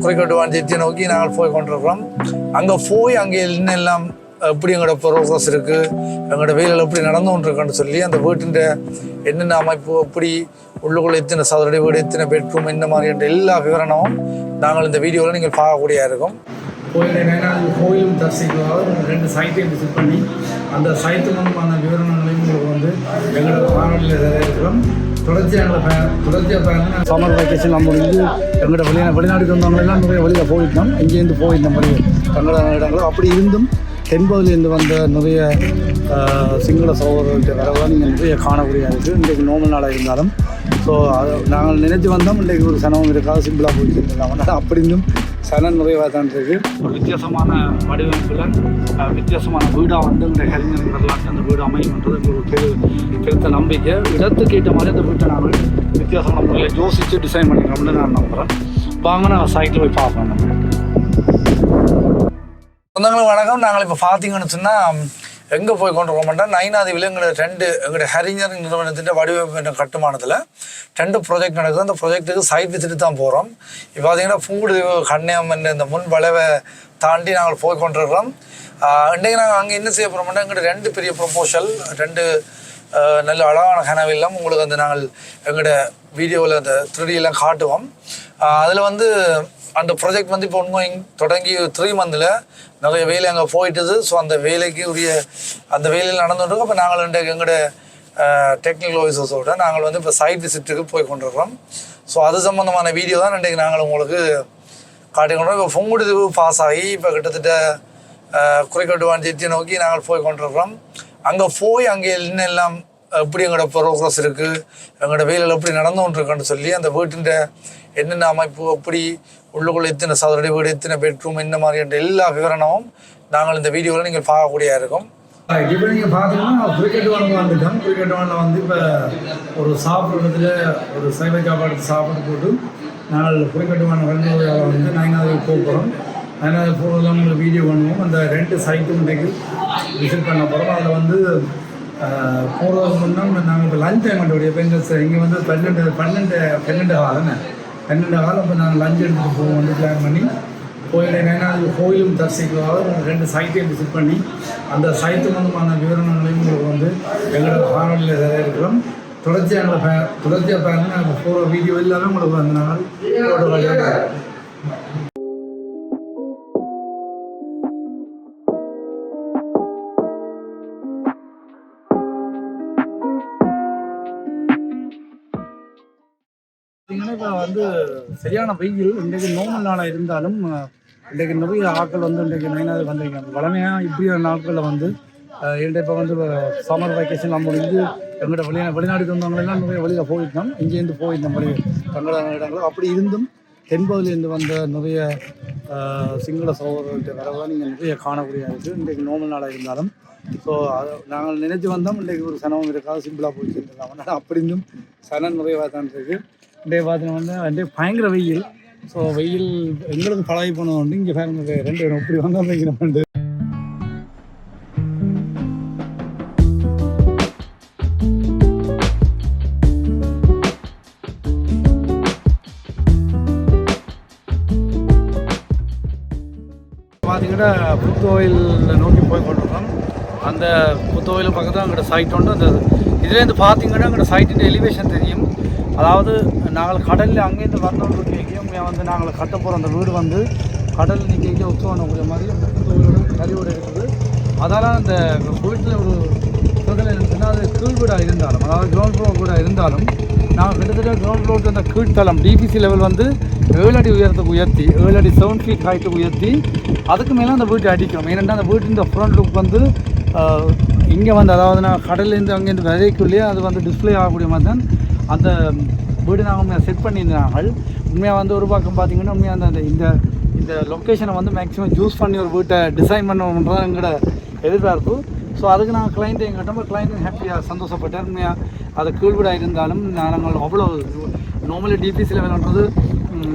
குறிக்கட்டுவான் சித்தி நோக்கி நாங்கள் போய் கொண்டிருக்கிறோம். அங்கே போய் அங்கே இன்னெல்லாம் எப்படி எங்களோட ப்ரோக்ரஸ் இருக்குது, எங்களோட வேலைகள் எப்படி நடந்து கொண்டிருக்குன்னு சொல்லி அந்த வீட்டின் என்னென்ன அமைப்பு, எப்படி உள்ளுக்குள்ளே எத்தனை சதுரடி வீடு, எத்தனை பெட்ரூம், என்ன மாதிரின்ற எல்லா விவரணமும் நாங்கள் இந்த வீடியோவில் நீங்கள் பார்க்கக்கூடியா இருக்கும். கோயிலும் தரிசிக்கிறதாக 2 சைட்டையும் விசிட் பண்ணி அந்த சைட்டுக்கான விவரணங்களையும் உங்களுக்கு வந்து எங்களோட காணொலியில் இருக்கிறோம். தொடர்ச்சியாக சம்மர் வெக்கேஷன் நம்ம முடிஞ்சு எங்களோட வெளிநாட்டுக்கு வந்தவங்களெல்லாம் நிறைய வெளியில் போயிட்டோம். இங்கேருந்து போயிருந்த மாதிரி தங்களோட இடங்களும் அப்படி இருந்தும் தென்பகுதியிலேருந்து வந்த நிறைய சிங்கள சகோதரர்கள்ட்ட வரவெல்லாம் நீங்கள் நிறைய காணக்கூடியதாக இருக்குது. இன்றைக்கு நோமல் நாளாக இருந்தாலும் ஸோ அது நாங்கள் நினைத்து வந்தோம். இன்றைக்கு ஒரு சனமும் இருக்காது, சிம்பிளாக போயிட்டு இருந்தோம். அதனால் அப்படி இருந்தும் சனம் நிறைவாக தான் இருக்குது. ஒரு வித்தியாசமான வடிவமைப்பில் வித்தியாசமான வீடாக வந்து இந்த கலைஞர் வரலாற்று அந்த வீடு அமையும்ன்றது ஒரு பெருத்த நம்பிக்கை. இடத்துக்கு ஏற்ற மாதிரி அந்த வீட்டை நாங்கள் வித்தியாசமான முறையில் யோசித்து டிசைன் பண்ணிக்கிறோம்னு நான் நம்புகிறேன். வாங்க நான் சைட்டில் போய் பார்ப்போம். நம்ம சொந்தங்களுக்கு வணக்கம். நாங்கள் இப்போ பார்த்தீங்கன்னு சொன்னால் எங்கே போய் கொண்டு போகமாட்டா நைனாதீவில் எங்களோட ஹரிஞர் நிறுவனத்தின் வடிவமைப்பு கட்டுமானத்தில் 2 ப்ராஜெக்ட் நடக்குது. அந்த ப்ராஜெக்ட்டுக்கு சைட் விசிட்டு தான் போகிறோம். இப்போ பார்த்தீங்கன்னா பூங்குடிதீவு கண்ணியம் என்ற இந்த முன் வளைவை தாண்டி நாங்கள் போய் கொண்டிருக்கிறோம். இன்றைக்கு நாங்கள் அங்கே என்ன செய்ய போகிறோம்னா எங்களோட 2 பெரிய ப்ரொபோசல், 2 நல்ல அழகான கனவெல்லாம் உங்களுக்கு வந்து நாங்கள் எங்களோட வீடியோவில் அந்த 3D எல்லாம் காட்டுவோம். அதில் வந்து அந்த ப்ராஜெக்ட் வந்து இப்போ தொடங்கி 3 மந்தில் நிறைய வேலை அங்கே போயிட்டுது. ஸோ அந்த வேலைக்கு உரிய அந்த வேலையில் நடந்துகிட்டு அப்போ நாங்கள் இன்றைக்கு எங்களோட டெக்னிக்கல் ஆஃபீஸர்ஸோட நாங்கள் வந்து இப்போ சைட் விசிட்டுக்கு போய் கொண்டிருக்கிறோம். ஸோ அது சம்மந்தமான வீடியோ தான் இன்றைக்கு நாங்கள் உங்களுக்கு காட்டிக்கொண்டோம். இப்போ பூங்குடிதீவு பாஸ் ஆகி இப்போ கிட்டத்தட்ட குறிக்கட்டுவான் சித்தி நோக்கி நாங்கள் போய் கொண்டிருக்கிறோம். அங்கே போய் அங்கே இன்னெல்லாம் எப்படி எங்களோட ப்ரோக்ரஸ் இருக்குது, எங்களோட வேலைகள் எப்படி நடந்து கொண்டிருக்குன்னு சொல்லி அந்த வீட்டின் என்னென்ன அமைப்பு, எப்படி உள்ளுக்குள்ளே எத்தனை சதுரடி வீடு, எத்தனை பெட்ரூம், என்ன மாதிரின்ற எல்லா விவரணமும் நாங்கள் இந்த வீடியோவில் நீங்கள் பார்க்கக்கூடியா இருக்கும். இப்போ நீங்கள் பார்த்தீங்கன்னா குறிக்கட்டுவானில் வந்துட்டோம். குறிக்கட்டுவானில் வந்து இப்போ ஒரு சாப்பிட்றதுல ஒரு சைவ சாப்பாடு போட்டு நாங்கள் குறிக்கட்டுவான வந்து நைனாவது போகிறோம். நைனாவது போகிறதுல உங்களுக்கு வீடியோ பண்ணுவோம். அந்த 2 சைட்டும் இன்றைக்கு விசிட் பண்ண போகிறோம். அதில் வந்து போகிறதுக்கு முன்னாடி நாங்கள் இப்போ லஞ்ச் டைம் பண்ணுவோம். இப்போ எங்கள் இங்கே வந்து 12 காலம் இப்போ நாங்கள் லஞ்ச் எடுத்துகிட்டு போவோம் வந்து பிளான் பண்ணி கோயிலும் தரிசிக்கிறதாக 2 சைட்டையும் விசிட் பண்ணி அந்த சைட்டுக்கான விவரணங்களையும் உங்களுக்கு வந்து எங்களோட காணொலியில் இருக்கிறோம். தொடர்ச்சியாக பாருங்கள். நாங்கள் போகிற வீடியோ எல்லாமே உங்களுக்கு வந்து நாங்கள் இப்போ வந்து சரியான வெயில். இன்றைக்கு நோமல் நாளாக இருந்தாலும் இன்றைக்கு நிறைய ஆட்கள் வந்து இன்றைக்கு நைனாவது வந்தீங்க. வளமையாக இப்படியான நாட்களில் வந்து இப்போ வந்து சம்மர் வெக்கேஷன் நம்ம முடிஞ்சு எங்களோட வெளிநாட்டுக்கு வந்தவங்களெல்லாம் நிறைய வெளியில் போயிருந்தோம். இங்கேருந்து போயிருந்தோம் வழி தங்களோட இடங்களும் அப்படி இருந்தும் தென்பகுதியிலேருந்து வந்த நிறைய சிங்கள சகோதரர்கள்ட்ட வரவெல்லாம் நீங்கள் நிறைய காணக்கூடியதாக இருக்குது. இன்றைக்கு நோமல் நாளாக இருந்தாலும் ஸோ அது நாங்கள் நினைத்து வந்தோம். இன்றைக்கு ஒரு சனமும் இருக்காது, சிம்பிளாக போயிட்டு இருந்தோம். அதனால் அப்படி இருந்தும் சனம் நிறைவாக தான் இருக்குது. இன்றைய பார்த்தீங்கன்னா வந்து பயங்கர வெயில். ஸோ வெயில் எங்களுக்கு பழகி போனது உண்டு. இங்கே பாருங்க 2 இப்படி வந்தால் வைக்கிறோம். பார்த்தீங்கன்னா புத்தோயில் நோக்கி போய் கொண்டிருக்கோம். அந்த புத்தோயில் பக்கத்தில் அங்கோட சைட் உண்டு. அந்த இதுலேருந்து பார்த்தீங்கன்னா அங்கோட சைட்டின் எலிவேஷன் தெரியும். அதாவது நாங்கள் கடலில் அங்கேருந்து வந்தோன்னு கேட்கும் வந்து நாங்கள் கட்ட போகிற அந்த வீடு வந்து கடலில் நீங்கள் உற்சவம் பண்ணக்கூடிய மாதிரி அந்த புத்தோயோட கழிவோடு இருக்குது. அதனால் அந்த வீட்டில் ஒரு சொல்ல இருந்துச்சுன்னா அது கீழ் வீடாக இருந்தாலும், அதாவது கிரவுண்ட் ஃப்ளோர் வீடாக இருந்தாலும் நாங்கள் கிட்டத்தட்ட கிரவுண்ட் ஃப்ளோருக்கு அந்த கீழ்த்தளம் டிபிசி லெவல் வந்து 7 அடி உயரத்துக்கு உயர்த்தி 7 அடி 7 ஃபீட் ஹைட்டுக்கு உயர்த்தி அதுக்கு மேலே அந்த வீட்டை அடிக்கும். ஏன்னா அந்த வீட்டு இந்த ஃப்ரண்ட் லுக் வந்து இங்கே வந்து அதாவது நான் கடல்லேருந்து அங்கேருந்து விதைக்குள்ளேயே அது வந்து டிஸ்பிளே ஆகக்கூடிய மாதிரி தான் அந்த வீடு நாங்கள் உண்மையாக செட் பண்ணியிருந்தாங்க. உண்மையாக வந்து ஒரு பக்கம் பார்த்திங்கன்னா உண்மையாக அந்த இந்த லொக்கேஷனை வந்து மேக்ஸிமம் யூஸ் பண்ணி ஒரு வீட்டை டிசைன் பண்ணணுன்றது எங்களோட எதிர்பார்ப்பு. ஸோ அதுக்கு நாங்கள் கிளைண்ட்டை எங்கிட்ட கிளைண்ட்டு ஹாப்பியாக சந்தோஷப்பட்டார். உண்மையாக அது கீழ்வீடாக இருந்தாலும் நாங்கள் அவ்வளோ நார்மலி டிபிசி லெவல்ன்றது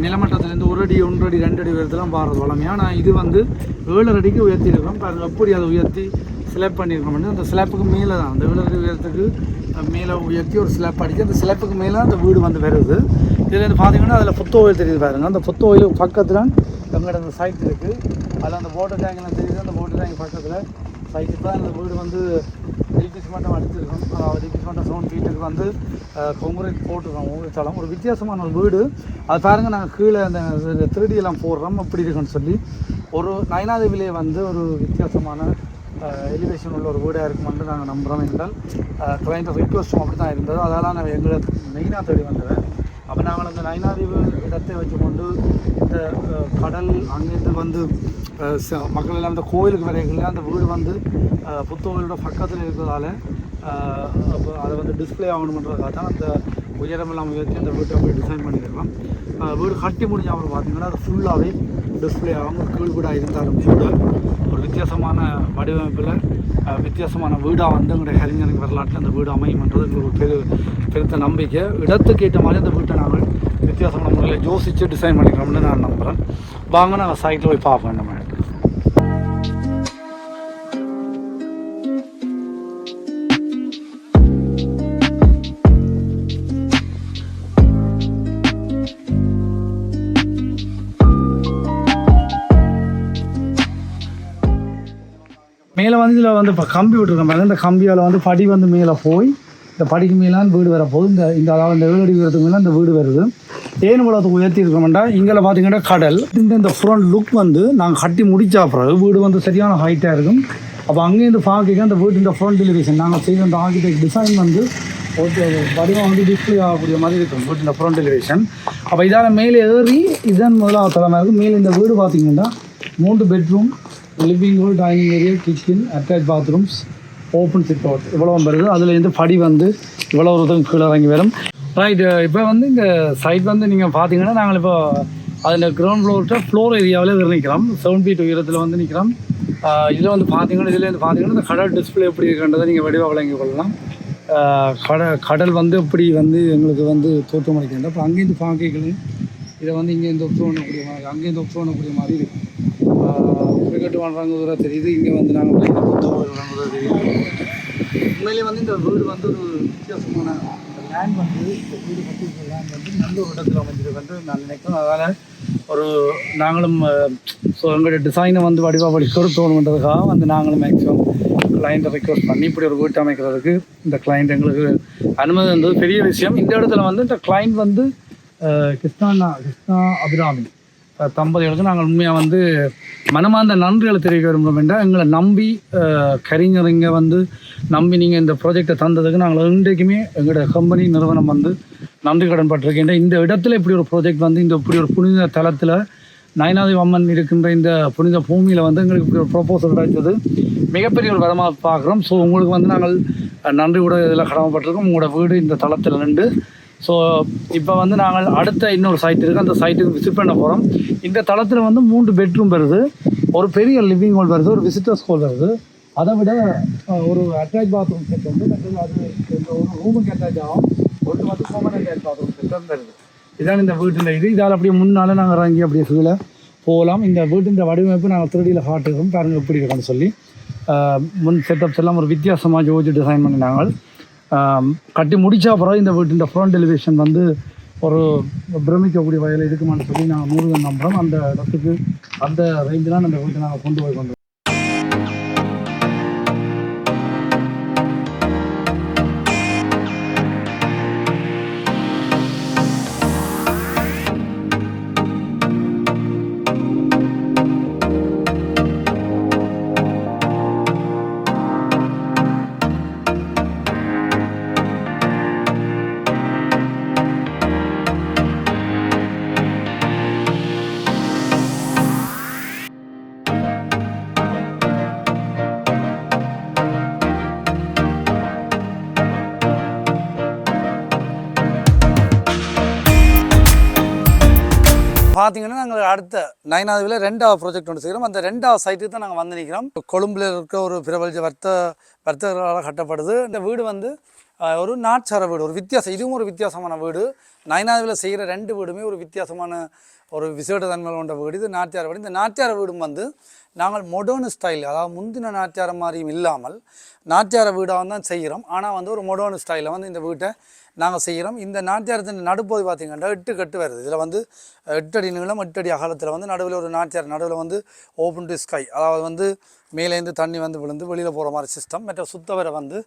நிலமட்டத்துலேருந்து 1 அடி 1 அடி 2 அடி உயரத்துலாம் பாடுறது வளமையாக. நான் இது வந்து 7 அடிக்கு உயர்த்தியிருக்கிறோம். பாருங்கள் எப்படி அதை உயர்த்தி ஸ்லாப் பண்ணியிருக்கோம். அந்த ஸ்லாப்புக்கு மேலே தான் அந்த 7 அடி உயரத்துக்கு மேலே உயர்த்தி ஒரு ஸ்லாப் அடித்து அந்த ஸ்லாப்புக்கு மேலே அந்த வீடு வந்து வருது. இதுலேருந்து பார்த்தீங்கன்னா அதில் புத்த கோயில் தெரியுது பாருங்க. அந்த புத்த கோயில் பக்கத்தில் எங்களோட அந்த சைட் இருக்குது. அதில் அந்த வாட்டர் டேங்க்லாம் தெரியுது. அந்த வாட்டர் டேங்க் பக்கத்தில் சைட்டு தான் அந்த வீடு வந்து டிபிசி மட்டும் அடிச்சிருக்கோம். டிபிசி மட்டும் 7 ஃபீட்டுக்கு வந்து கொங்குரைட் போட்டிருக்கோம். உங்களுக்கு தளம் ஒரு வித்தியாசமான ஒரு வீடு. அது பாருங்கள், நாங்கள் கீழே அந்த 3D எல்லாம் போடுறோம் அப்படி இருக்குன்னு சொல்லி. ஒரு நயனாதேவிலே வந்து ஒரு வித்தியாசமான எலிவேஷன் உள்ள ஒரு வீடாக இருக்குமென்று நாங்கள் நம்புகிறோம். என்றால் கிளைண்ட் ரிக்வஸ்ட்டும் அப்படி தான் இருந்தது. அதெல்லாம் நான் எங்களை மெயினாக தேடி வந்தேன். அப்போ நாங்கள் அந்த நயனாதேவி இடத்தை வச்சுக்கொண்டு இந்த கடல் அங்கேருந்து வந்து மக்கள் எல்லாம் அந்த கோயிலுக்கு வரைகளில் அந்த வீடு வந்து புத்தகங்களோட பக்கத்தில் இருக்கிறதால அதை வந்து டிஸ்பிளே ஆகணுன்றதுக்காக தான் அந்த உயரமெல்லாம் உயர்த்தி அந்த வீட்டை போய் டிசைன் பண்ணியிருக்கலாம். வீடு கட்டி முடிஞ்ச அப்புறம் பார்த்தீங்கன்னா அது ஃபுல்லாகவே டிஸ்பிளே ஆகும். கீழ் வீடாக இருந்தாலும் கூட ஒரு வித்தியாசமான வடிவமைப்பில் வித்தியாசமான வீடாக வந்து எங்களுடைய கலைஞரின் வரலாற்றில் அந்த வீடு அமையும்ன்றது எங்களுக்கு பெருத்த நம்பிக்கை. இடத்துக்கு ஏற்ற மாதிரி அந்த வீட்டை நாங்கள் வித்தியாசமான முறையில் யோசித்து டிசைன் பண்ணிக்கிறோம்னு நான் நம்புகிறேன். வாங்க நாங்கள் சைட்டில் போய் பார்ப்போம் நம்ம இடத்துல. மேலே வந்து இதில் வந்து இப்போ கம்பி விட்டுருக்க மாதிரி இந்த கம்பியால் வந்து படி வந்து மேலே போய் இந்த படிக்கு மேலாம் வீடு வர போகுது. இந்த அதாவது இந்த வீடு அடிக்கிறதுக்கு மேலே இந்த வீடு வருது. தேன் குளத்துக்கு உயர்த்தி இருக்கோம்டா. இங்கே பார்த்தீங்கன்னா கடல். இந்த ஃப்ரண்ட் லுக் வந்து நாங்கள் கட்டி முடிச்சா பிறகு வீடு வந்து சரியான ஹைட்டாக இருக்கும். அப்போ அங்கேருந்து பார்க்க அந்த வீட்டு இந்த ஃப்ரண்ட் எலிவேஷன் நாங்கள் செய்த அந்த ஆர்கிடெக்ட் டிசைன் வந்து வடிவம் வந்து டிஸ்பிளே ஆகக்கூடிய மாதிரி இருக்கும் வீட்டு இந்த ஃப்ரண்ட் எலிவேஷன். அப்போ இதால் மேலே ஏறி இதுதான் முதலாவது தலைமை இருக்கும். மேலே இந்த வீடு பார்த்தீங்கன்னா 3 bedroom, living hall, dining area, kitchen, attach bathrooms, open sit out இவ்வளோ வருது. அதுலேருந்து படி வந்து இவ்வளோ ஒரு கீழே இறங்கி வரும். ரைட், இப்போ வந்து இந்த சைட் வந்து நீங்கள் பார்த்தீங்கன்னா நாங்கள் இப்போ அதில் கிரவுண்ட் ஃப்ளோர் ஏரியாவில் நிற்கிறோம். 7 feet உயரத்தில் வந்து நிற்கிறோம். இதில் வந்து பார்த்தீங்கன்னா இந்த கடல் டிஸ்பிளே எப்படி இருக்கின்றதை நீங்கள் வடிவாக விளங்கி கொள்ளலாம். கடல் வந்து இப்படி வந்து எங்களுக்கு வந்து தோற்றம் அளிக்கின்ற. அப்போ அங்கேருந்து பார்க்கலையும் இதை வந்து இங்கேருந்து ஒப்சர்வ் பண்ணக்கூடிய மாதிரி, அங்கேருந்து ஒப்சர்வ் பண்ணக்கூடிய மாதிரி இருக்குது. கிரிக்கெட் வாங்குறாங்க தூரம் தெரியுது. இங்கே வந்து நாங்கள் வாங்குறது தெரியுது. உண்மையிலே வந்து இந்த வீடு வந்து ஒரு வித்தியாசமான லேண்ட் வந்து இந்த வீடு கட்டியிருக்க லேண்ட் வந்து நல்ல ஒரு இடத்துல அமைஞ்சிருக்கு நான் நினைக்கிறேன். அதனால் ஒரு நாங்களும் எங்களுடைய டிசைனை வந்து வடிவாக தோணுன்றதுக்காக வந்து நாங்களும் மேக்ஸிமம் கிளைண்ட்டை ரெக்வஸ்ட் பண்ணி இப்படி ஒரு வீட்டை அமைக்கிறதுக்கு இந்த கிளைண்ட் எங்களுக்கு அனுமதி இருந்தது பெரிய விஷயம். இந்த இடத்துல வந்து இந்த கிளைண்ட் வந்து கிருஷ்ணா அபிராமி தம்பதிகளுக்கு நாங்கள் உண்மையாக வந்து மனமார்ந்த நன்றிகளை தெரிவிக்க விரும்புகிறோம். என்றால் எங்களை நம்பி கரிஞரிங்க வந்து நம்பி நீங்கள் இந்த ப்ராஜெக்டை தந்ததுக்கு நாங்கள் இன்றைக்குமே எங்களோட கம்பெனி நிறுவனம் வந்து நன்றி கடன் பட்டிருக்கின்ற. இந்த இடத்துல இப்படி ஒரு ப்ராஜெக்ட் வந்து இப்படி ஒரு புனித தளத்தில் நயனாதேவி அம்மன் இருக்கின்ற இந்த புனித பூமியில் வந்து எங்களுக்கு இப்படி ஒரு ப்ரொபோசல் கிடைத்தது மிகப்பெரிய ஒரு வரமாக பார்க்குறோம். ஸோ உங்களுக்கு வந்து நாங்கள் நன்றி கூட இதில் கடமைப்பட்டிருக்கோம். உங்களோட வீடு இந்த தளத்தில் நின்று. ஸோ இப்போ வந்து நாங்கள் அடுத்த இன்னொரு சைட் இருக்குது, அந்த சைட்டுக்கு விசிட் பண்ண போகிறோம். இந்த தளத்தில் வந்து 3 பெட்ரூம் வருது, ஒரு பெரிய லிவிங் ஹால் வருது, ஒரு விசிட்டர்ஸ் ஹால் வருது. அதை விட ஒரு அட்டாச் பாத்ரூம் செட் வந்து அது ஒரு ரூமுக்கு அட்டாச் ஆகும். ஒரு வந்து காமன் அட்டாச் பாத்ரூம் செட் வந்து வருது. இதான் இந்த வீட்டில் இது. இதால் அப்படியே முன்னால் நாங்கள் இறங்கி அப்படியே கீழே போகலாம். இந்த வீட்டின் வடிவமைப்பு நாங்கள் 3Dயில் காட்டுறோம் பாருங்கள் எப்படி இருக்கோன்னு சொல்லி. முன் செட்டப்ஸ் எல்லாம் ஒரு வித்தியாசமாக ஜோதிச்சு டிசைன் பண்ணினாங்க. கட்டி முடிச்சா அப்புறம் இந்த வீட்டின் ஃப்ரண்ட் எலிவேஷன் வந்து ஒரு பிரமிக்கக்கூடிய வகையில் இருக்குமான்னு சொல்லி நாங்கள் 100 நம்புகிறோம். அந்த இடத்துக்கு அந்த ரேஞ்செலாம் அந்த வீட்டை நாங்கள் கொண்டு போய் கொண்டு பார்த்தீங்கன்னா நாங்கள் அடுத்த நயனாதேவியில் 2வது ப்ராஜெக்ட் ஒன்று செய்கிறோம். அந்த 2வது சைட்டுக்கு தான் நாங்கள் வந்து நிற்கிறோம். கொழும்பில் இருக்க ஒரு பிரபல வர்த்தகர்களால் கட்டப்படுது. இந்த வீடு வந்து ஒரு நாட்சார வீடு, ஒரு வித்தியாசம். இதுவும் ஒரு வித்தியாசமான வீடு. நயனாதேவியில் செய்கிற 2 வீடுமே ஒரு வித்தியாசமான ஒரு விசேட தன்மை கொண்ட வீடு. இது நாட்டியார வீடு. இந்த நாட்டியார வீடும் வந்து நாங்கள் மொடர்ன் ஸ்டைல், அதாவது முந்தின நாட்டியார மாதிரியும் இல்லாமல் நாட்டியார வீடாக தான் செய்கிறோம். ஆனால் வந்து ஒரு மொடர்ன் ஸ்டைலில் வந்து இந்த வீட்டை நாங்கள் செய்கிறோம். இந்த நாட்டியாரத்தின் நடுப்பகுதி பார்த்திங்கன்னா 8 கட்டு வருது. இதில் வந்து 8 அடி நீளம் 8 அடி அகலத்தில் வந்து நடுவில் ஒரு நாட்டியார் நடுவில் வந்து ஓப்பன் டு ஸ்கை, அதாவது வந்து மேலேருந்து தண்ணி வந்து விழுந்து வெளியில் போகிற மாதிரி சிஸ்டம். மற்ற சுத்தவரை வந்து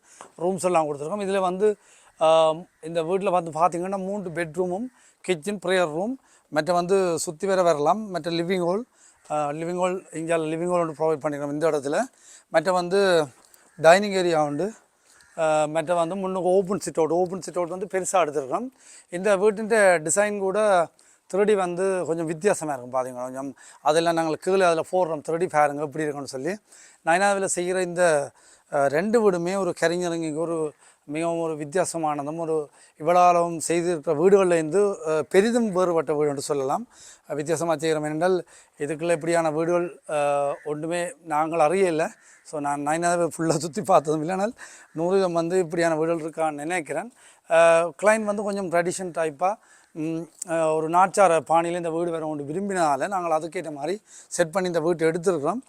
ரூம்ஸ் எல்லாம் கொடுத்துருக்கோம். இதில் வந்து இந்த வீட்டில் வந்து பார்த்திங்கன்னா 3 பெட்ரூமும் கிச்சன் ப்ரேயர் ரூம் மற்ற வந்து சுற்றி வரலாம். மற்ற லிவிங் ஹால் இங்கே லிவிங் ஹால் ஒன்று ப்ரொவைட் பண்ணிக்கிறோம் இந்த இடத்துல. மற்ற வந்து டைனிங் ஏரியா உண்டு. மற்ற வந்து முன்னுக்கு ஓப்பன் சிட் அவுட் வந்து பெருசாக எடுத்துருக்கோம். இந்த வீட்டின் டிசைன் கூட 3D வந்து கொஞ்சம் வித்தியாசமாக இருக்கும் பார்த்தீங்கன்னா. கொஞ்சம் அதெல்லாம் நாங்கள் கீழே அதில் போடுறோம் 3D பாருங்க எப்படி இருக்குன்னு சொல்லி. நைனாவில் செய்கிற இந்த 2 வீடுமே ஒரு கரிஞரங்க ஒரு மிகவும் ஒரு வித்தியாசமானதும் ஒரு இவ்வளவும் செய்திருக்கிற வீடுகளிலேருந்து பெரிதும் வேறுபட்ட வீடு என்று சொல்லலாம். வித்தியாசமாக செய்கிறோம் என்றால் இதுக்குள்ளே இப்படியான வீடுகள் ஒன்றுமே நாங்கள் அறியலை. ஸோ நான் நைனாவை ஃபுல்லாக சுற்றி பார்த்ததும் இல்லைனால் 100 வந்து இப்படியான வீடுகள் இருக்கான்னு நினைக்கிறேன். கிளைண்ட் வந்து கொஞ்சம் ட்ரெடிஷன் டைப்பாக ஒரு நாச்சார பாணியில் இந்த வீடு வேறு ஒன்று விரும்பினால நாங்கள் அதுக்கேற்ற மாதிரி செட் பண்ணி இந்த வீட்டை எடுத்துருக்கிறோம்.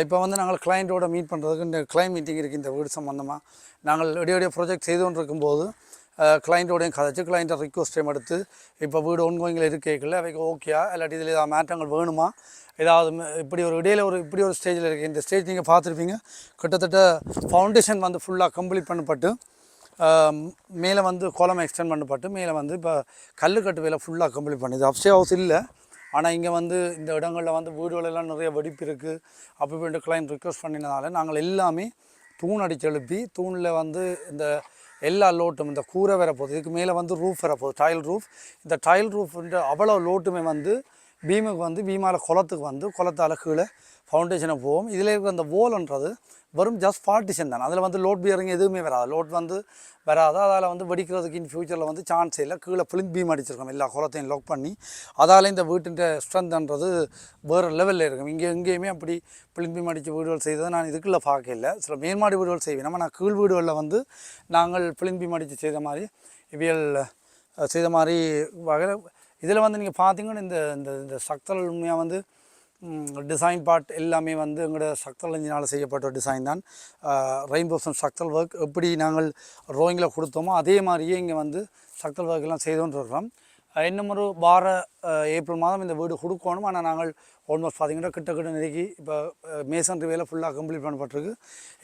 இப்போ வந்து நாங்கள் கிளைண்ட்டோட மீட் பண்ணுறதுக்கு இந்த கிளைண்ட் மீட்டிங் இருக்குது இந்த வீடு சம்மந்தமாக. நாங்கள் ஒடியோடைய ப்ராஜெக்ட் செய்து கொண்டு இருக்கும்போது கிளைண்ட்டோடையும் கதைச்சு கிளைண்ட்டை ரிக்வஸ்டையும் எடுத்து இப்போ வீடு ஒன்கோயிங்கில் இருக்கல அவைக்கு ஓகேயா இல்லாட்டி இதில் ஏதாவது மாற்றங்கள் வேணுமா, ஏதாவது இப்படி ஒரு இடையில் இப்படி ஒரு ஸ்டேஜில் இருக்குது. இந்த ஸ்டேஜ் நீங்கள் பார்த்துருப்பீங்க. கிட்டத்தட்ட ஃபவுண்டேஷன் வந்து ஃபுல்லாக கம்ப்ளீட் பண்ணப்பட்டு மேலே வந்து கோலம் எக்ஸ்டெண்ட் பண்ணப்பட்டு மேலே வந்து இப்போ கல்லுக்கட்டு வேலை ஃபுல்லாக கம்ப்ளீட் பண்ணுது. அப்ஸ்டே ஹவுஸ் இல்லை, ஆனால் இங்கே வந்து இந்த இடங்களில் வந்து வீடுகளெல்லாம் நிறைய வெடிப்பு இருக்குது. அப்போ போய்ட்டு கிளைண்ட் ரிக்வஸ்ட் பண்ணினதால நாங்கள் எல்லாமே தூண் அடித்து எழுப்பி தூணில் வந்து இந்த எல்லா லோட்டும் இந்த கூரை வர போகுது. இதுக்கு மேலே வந்து ரூஃப் வர போகுது, டைல் ரூஃப். இந்த டைல் ரூஃப்ன்ற அவ்வளோ லோட்டுமே வந்து பீமுக்கு வந்து பீமால் குளத்துக்கு வந்து குளத்தால் கீழே ஃபவுண்டேஷனை போகும். இதில் இருக்கிற அந்த வோல்ன்றது வெறும் ஜஸ்ட் பார்ட்டிஷன் தான். அதில் வந்து லோட் பியரிங் எதுவுமே வராது, லோட் வந்து வராது. அதால் வந்து வெடிக்கிறதுக்கு இன் ஃபியூச்சரில் வந்து சான்ஸ் இல்லை. கீழே பிளிங்க் பீம் அடிச்சிருக்கோம் எல்லா குளத்தையும் லாக் பண்ணி. அதால் இந்த வீட்டின் ஸ்ட்ரென்த்ன்றது வேறு லெவலில் இருக்கும். எங்கேயுமே அப்படி பிளிங்க் பீம் அடித்து வீடுகள் செய்ததை நான் இதுக்குள்ளே பார்க்கல. சில மேல்மாடி வீடுகள் செய்வேன். நம்ம நான் கீழ் வீடுகளில் வந்து நாங்கள் பிளிங்க் பீம் அடித்து செய்த மாதிரி இவியல் செய்த மாதிரி வகையில் இதில் வந்து நீங்கள் பார்த்தீங்கன்னா இந்த இந்த சக்தல் உண்மையாக வந்து டிசைன் பார்ட் எல்லாமே வந்து எங்களோட சக்தல் இன்ஜினால் செய்யப்பட்ட டிசைன் தான். ரெயின்போசன் சக்தல் ஒர்க் எப்படி நாங்கள் ரோயிங்கில் கொடுத்தோமோ அதே மாதிரியே இங்கே வந்து சக்தல் ஒர்க்கெல்லாம் செய்தோன்னு இருக்கிறோம். இன்னும் ஒரு ஏப்ரல் மாதம் இந்த வீடு கொடுக்கணும். ஆனால் நாங்கள் ஆல்மோஸ்ட் பார்த்திங்கன்னா கிட்ட நெருக்கி இப்போ மேசன்ட்ரி வேலை ஃபுல்லாக கம்ப்ளீட் பண்ணப்பட்டிருக்கு.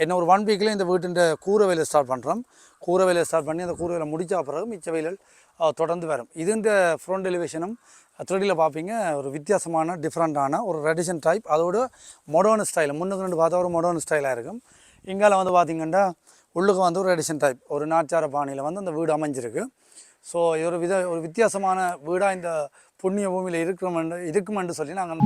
என்ன ஒரு 1 வீக்கில் இந்த வீட்டின் கூரை வேலை ஸ்டார்ட் பண்ணுறோம். கூரை வேலையை ஸ்டார்ட் பண்ணி அந்த கூரை வேலை முடித்த பிறகு மிச்ச வேலைகள் தொடர்ந்து வரும். இது இந்த ஃப்ரண்ட் எலிவேஷனும் 3Dயில் பார்ப்பீங்க. ஒரு வித்தியாசமான டிஃப்ரெண்ட்டான ஒரு ட்ரெடிஷன் டைப், அதோட மாடர்ன் ஸ்டைல். முன்னுக்கு 2 பார்த்தா ஒரு மாடர்ன் ஸ்டைலாக இருக்கும். இங்கால வந்து பார்த்திங்கன்னா உள்ளுக்கு வந்து ஒரு ட்ரெடிஷன் டைப் ஒரு நாச்சார பாணியில் வந்து அந்த வீடு அமைஞ்சிருக்கு. ஸோ இது ஒரு வித்தியாசமான வீடாக இந்த புண்ணிய பூமியில் இருக்குமென்று சொல்லி நாங்கள்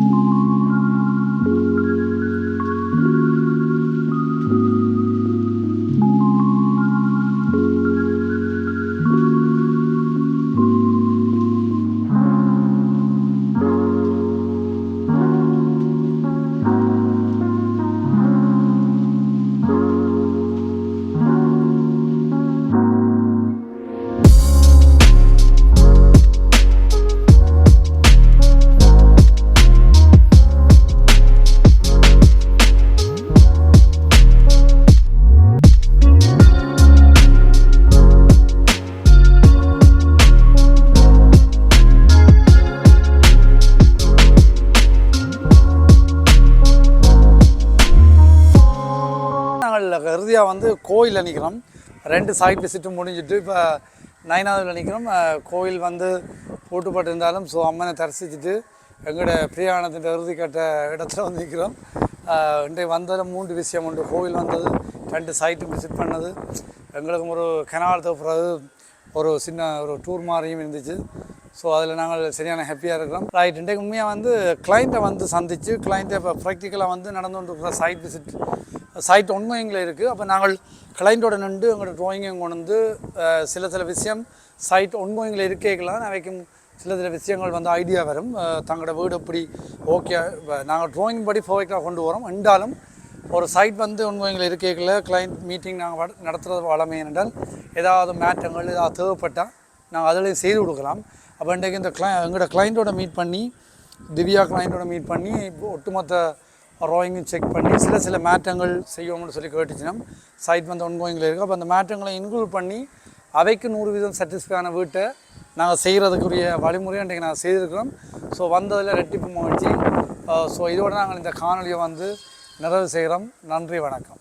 இறுதியாக வந்து கோயிலில் நிற்கிறோம். 2 சைட் விசிட்டும் முடிஞ்சிட்டு இப்போ 9ஆவதில் நிற்கிறோம். கோயில் வந்து பூட்டுப்பட்டிருந்தாலும் ஸோ அம்மனை தரிசிச்சுட்டு எங்களோட பிரியாணத்தின் இறுதி கட்ட இடத்துல வந்து நிற்கிறோம். இன்றைக்கு வந்ததில் 3 விஷயம் உண்டு. கோவில் வந்தது, 2 சைட்டும் விசிட் பண்ணது, எங்களுக்கும் ஒரு கெனால் தோப்புறது ஒரு சின்ன ஒரு டூர் மாதிரியும் இருந்துச்சு. ஸோ அதில் நாங்கள் சரியான ஹாப்பியாக இருக்கிறோம். ரைட், இன்றைக்கு உண்மையாக வந்து கிளைண்ட்டை வந்து சந்தித்து கிளைண்ட்டை இப்போ ப்ராக்டிக்கலாக வந்து நடந்து கொண்டிருக்கிற சைட் உண்மைங்களை இருக்குது. அப்போ நாங்கள் கிளைண்ட்டோட நின்று எங்களோட ட்ராயிங்கையும் கொண்டு வந்து சில விஷயம் சைட் உண்மைங்களை இருக்கலாம். அவைக்கும் சில விஷயங்கள் வந்து ஐடியா வரும். தங்களோட வீடு எப்படி ஓகே நாங்கள் ட்ராயிங் படி பர்ஃபெக்டாக கொண்டு வரோம். என்றாலும் ஒரு சைட் வந்து உண்மைங்களை இருக்கல கிளைண்ட் மீட்டிங் நாங்கள் நடத்துகிறது வளமை என்றால் ஏதாவது மாற்றங்கள் ஏதாவது தேவைப்பட்டால் நாங்கள் அதில் செய்து கொடுக்கலாம். அப்போ இன்றைக்கு இந்த எங்களோட கிளைண்ட்டோட மீட் பண்ணி திவ்யா கிளைண்ட்டோட மீட் பண்ணி ஒட்டுமொத்த ட்ராயிங்கும் செக் பண்ணி சில மாற்றங்கள் செய்வோம்னு சொல்லி கேட்டுச்சுன்னா சைட் வந்து ஒன்கோயிங்கில் இருக்குது. அப்போ அந்த மாற்றங்களை இன்க்ளூட் பண்ணி அவைக்கு 100% சாட்டிஸ்ஃபையான வீட்டை நாங்கள் செய்கிறதுக்குரிய வழிமுறையை இன்றைக்கு நாங்கள் செய்திருக்கிறோம். ஸோ வந்ததில் ரெட்டிப்பு மகிழ்ச்சி. ஸோ இதோடு நாங்கள் இந்த காணொலியை வந்து நிறைவு செய்கிறோம். நன்றி, வணக்கம்.